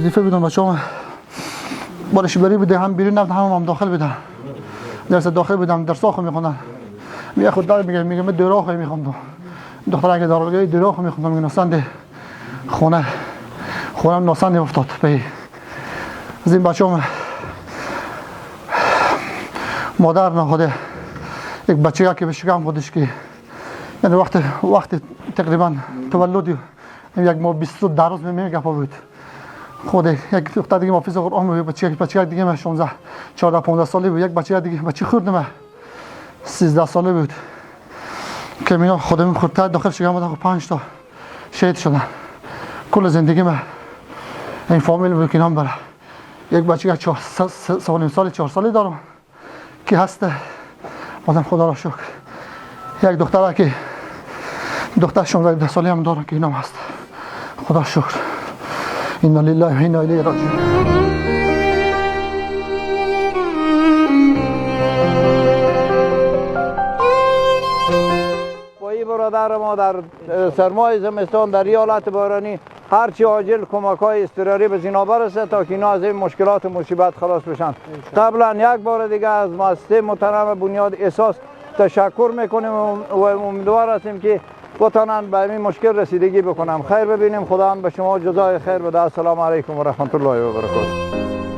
وظیفه بودم بچه‌ها بارش بری بوده هم بیرون نبود هم داخل بودن درس داخل بودم درس آخو میخوندن میگه خود دار میگه من دراخو میخوندم دختر اگه دارالگاهی دراخو میخوندم میگه ناسند خونه ناسند افتاد به از این بچه‌ها مادر نخوده یک بچه که به شکم خودش که یعنی وقت تقریبا تولد یک ماه 22 روز میگه بود خود یک دختر دیگه حافظ قرآن بود بچه دیگه من 16 14 15 ساله بود یک بچه دیگه بچه خردم 13 ساله بود که مینا خودم خودت داخل شکم بود 5 تا شهید شدن کل زندگی من این فامیل بود که نام بره یک بچه 4 ساله دارم که هست بازم خدا را شکر یک دختره که دختر 16 ساله هم دارم که اینم هست خدا شکر انا لله و انا الیه راجعون وای برادر ما در سرمای زمستان در ایالت بارانی هرچی عاجل کمک‌های اضطراری به اینا برسه تا که اینا از این مشکلات و مصیبت خلاص بشن. قبلا یک بار دیگه از مؤسسه محترم بنیاد احساس تشکر میکنیم و امیدوار هستیم که بتونن به این مشکل رسیدگی بکنم. خیر ببینیم. خدا به شما جزای خیر بده. السلام علیکم و رحمت الله و برکاته.